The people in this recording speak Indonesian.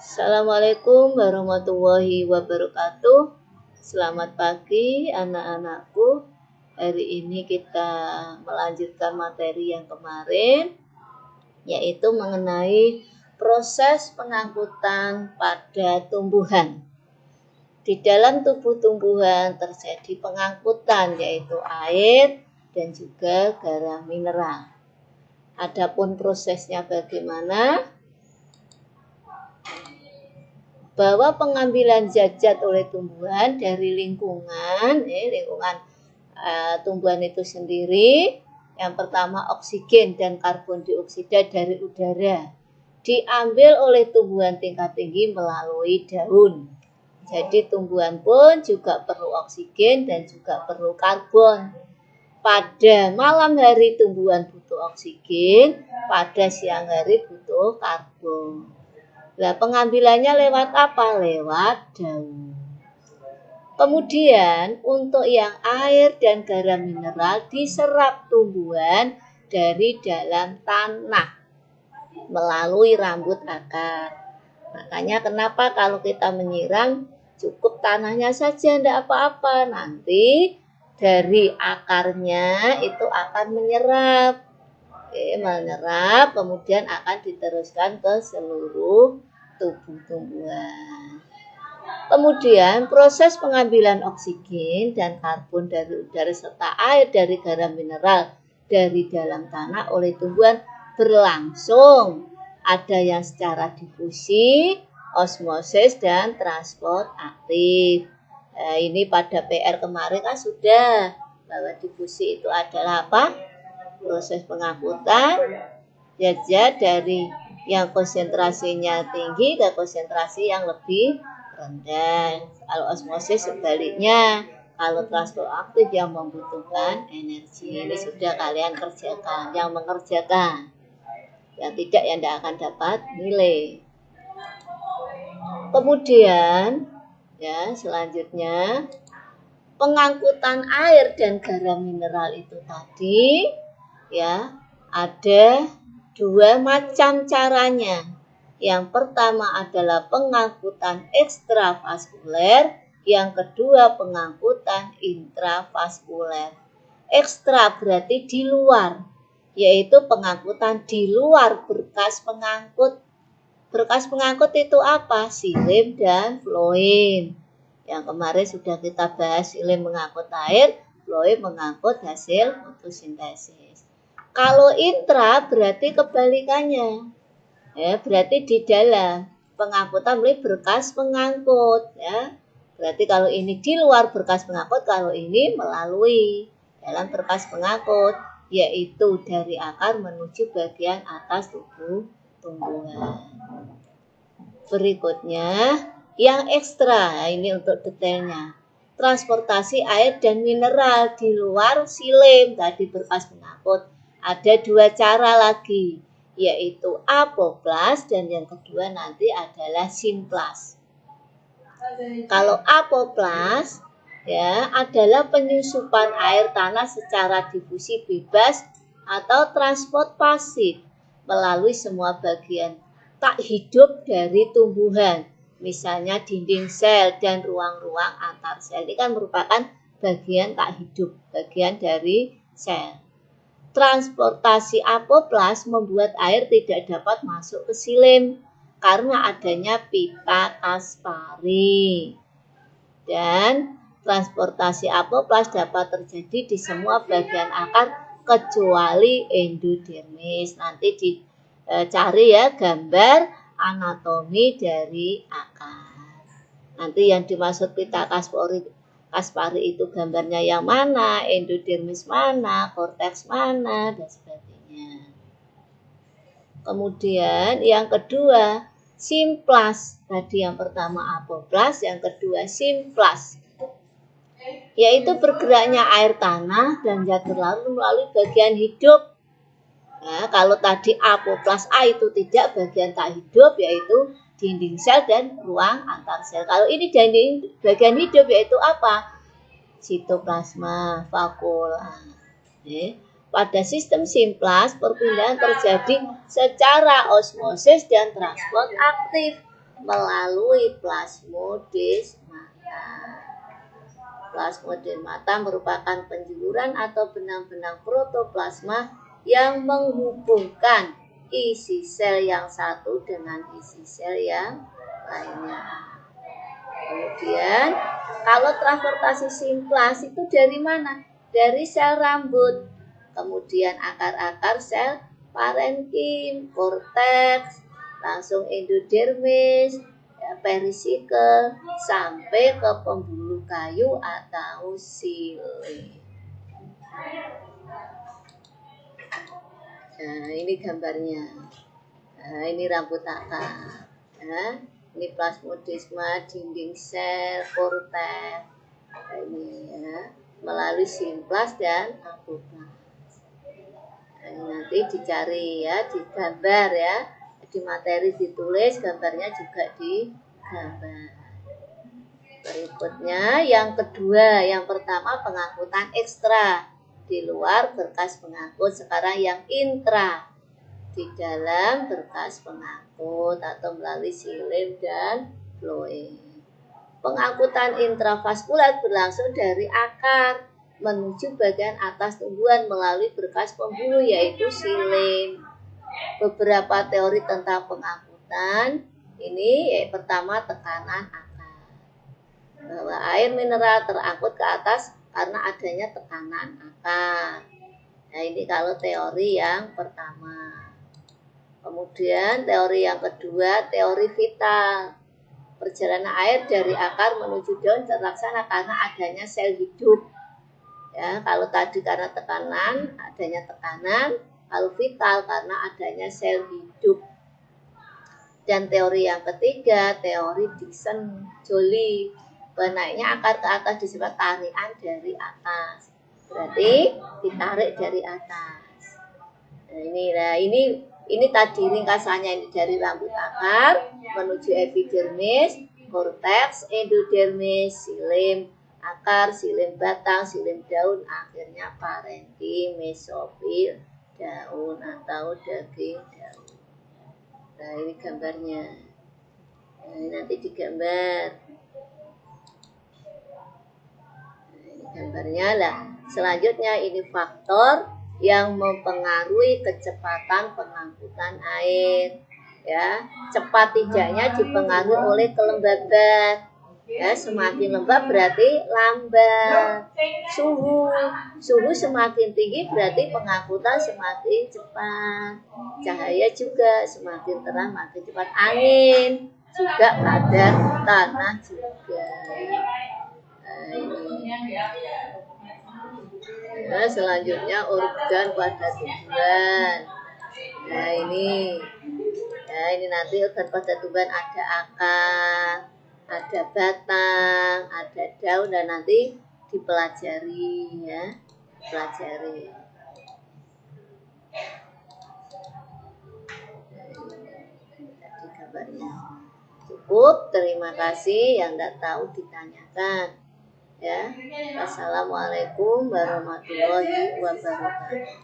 Assalamualaikum warahmatullahi wabarakatuh. Selamat pagi anak-anakku. Hari ini kita melanjutkan materi yang kemarin, yaitu mengenai proses pengangkutan pada tumbuhan. Di dalam tubuh tumbuhan terjadi pengangkutan, yaitu air dan juga garam mineral. Adapun prosesnya bagaimana? Bahwa pengambilan zat-zat oleh tumbuhan dari lingkungan tumbuhan itu sendiri, yang pertama oksigen dan karbon dioksida dari udara diambil oleh tumbuhan tingkat tinggi melalui daun. Jadi tumbuhan pun juga perlu oksigen dan juga perlu karbon. Pada malam hari tumbuhan butuh oksigen, pada siang hari butuh karbon. Nah, pengambilannya lewat apa? Lewat daun. Kemudian untuk yang air dan garam mineral diserap tumbuhan dari dalam tanah melalui rambut akar. Makanya kenapa kalau kita menyiram cukup tanahnya saja, tidak apa-apa. Nanti dari akarnya itu akan menyerap. Menyerap, kemudian akan diteruskan ke seluruh tubuh tumbuhan. Kemudian proses pengambilan oksigen dan karbon dari udara serta air dari garam mineral dari dalam tanah oleh tumbuhan berlangsung. Ada yang secara difusi, osmosis, dan transport aktif. Nah, ini pada PR kemarin kan sudah bahwa difusi itu adalah apa? Proses pengangkutan zat-zat dari yang konsentrasinya tinggi ke konsentrasi yang lebih rendah. Kalau osmosis sebaliknya, kalau transport aktif yang membutuhkan energi. Ini sudah kalian kerjakan, yang mengerjakan. Yang tidak, yang tidak akan dapat nilai. Kemudian ya selanjutnya, pengangkutan air dan garam mineral itu tadi ya ada dua macam caranya. Yang pertama adalah pengangkutan ekstravaskuler, yang kedua pengangkutan intravaskuler. Ekstra berarti di luar, yaitu pengangkutan di luar berkas pengangkut. Berkas pengangkut itu apa? Xilem dan floem. Yang kemarin sudah kita bahas, xilem mengangkut air, floem mengangkut hasil fotosintesis. Kalau intra berarti kebalikannya. Ya, berarti di dalam pengangkutan melalui berkas pengangkut, ya. Berarti kalau ini di luar berkas pengangkut, kalau ini melalui dalam berkas pengangkut, yaitu dari akar menuju bagian atas tubuh tumbuhan. Berikutnya yang ekstra, nah ini untuk detailnya. Transportasi air dan mineral di luar xilem tadi berkas pengangkut. Ada dua cara lagi, yaitu apoplas dan yang kedua nanti adalah simplas. Kalau apoplas ya adalah penyusupan air tanah secara difusi bebas atau transport pasif melalui semua bagian tak hidup dari tumbuhan. Misalnya dinding sel dan ruang-ruang antar sel. Ini kan merupakan bagian tak hidup, bagian dari sel. Transportasi apoplas membuat air tidak dapat masuk ke xilem karena adanya pipa Kaspari. Dan transportasi apoplas dapat terjadi di semua bagian akar kecuali endodermis. Nanti dicari ya gambar anatomi dari akar. Nanti yang dimaksud pipa Kaspari itu gambarnya yang mana, endodermis mana, korteks mana, dan sebagainya. Kemudian yang kedua, simplas. Tadi yang pertama apoplas, yang kedua simplas. Yaitu bergeraknya air tanah dan zat berlarut melalui bagian hidup. Nah, kalau tadi apoplas A itu tidak, bagian tak hidup yaitu dinding sel dan ruang antar sel. Kalau ini bagian hidup yaitu apa? Sitoplasma, vakula. Pada sistem simplas, perpindahan terjadi secara osmosis dan transport aktif. melalui plasmodesmata. Plasmodesmata merupakan penjuluran atau benang-benang protoplasma yang menghubungkan isi sel yang satu dengan isi sel yang lainnya. Kemudian, kalau transportasi simplas itu dari mana? Dari sel rambut. Kemudian akar-akar sel parenkim, korteks, langsung endodermis, perisikel, sampai ke pembuluh kayu atau sile. Nah, ini gambarnya. Nah, ini rambut akar. Nah, ini plasmodesma, dinding sel, korteks. Nah, ini ya, melalui simplas dan apoplas. Nah, ini nanti dicari ya, digambar ya. Di materi ditulis, gambarnya juga digambar. Berikutnya yang kedua, yang pertama pengangkutan ekstra di luar berkas pengangkut, sekarang yang intra di dalam berkas pengangkut atau melalui silim dan floem. Pengangkutan intravaskular berlangsung dari akar menuju bagian atas tumbuhan melalui berkas pembuluh yaitu silim. Beberapa teori tentang pengangkutan ini pertama tekanan akar, bahwa air mineral terangkut ke atas karena adanya tekanan akar. Nah, ini kalau teori yang pertama. Kemudian teori yang kedua, teori vital. Perjalanan air dari akar menuju daun terlaksana karena adanya sel hidup. Ya, kalau tadi karena tekanan, adanya tekanan, kalau vital karena adanya sel hidup. Dan teori yang ketiga, teori Dixon-Joly. Naiknya akar ke atas disebut tarikan dari atas. Berarti ditarik dari atas. Nah, ini tadi ringkasannya, ini dari rambut akar menuju epidermis, korteks, endodermis, silim akar, silim batang, silim daun, akhirnya parenkim, mesofil, daun atau daging daun. Nah, ini gambarnya. Nah, ini nanti digambar. Nah, ini gambarnya lah. Selanjutnya ini faktor yang mempengaruhi kecepatan pengangkutan air. Ya, cepat tidaknya dipengaruhi oleh kelembaban. Ya, semakin lembab berarti lambat. Suhu semakin tinggi berarti pengangkutan semakin cepat. Cahaya juga semakin terang makin cepat. Angin juga pada tanah juga. Nah, ini. Nah, selanjutnya organ pada tumbuhan. Nah, ini nanti organ pada tumbuhan ada akar, ada batang, ada daun, dan nanti dipelajari ya, pelajari. Tadi kabarnya cukup. Terima kasih, yang tidak tahu ditanyakan. Ya, wassalamualaikum warahmatullahi wabarakatuh.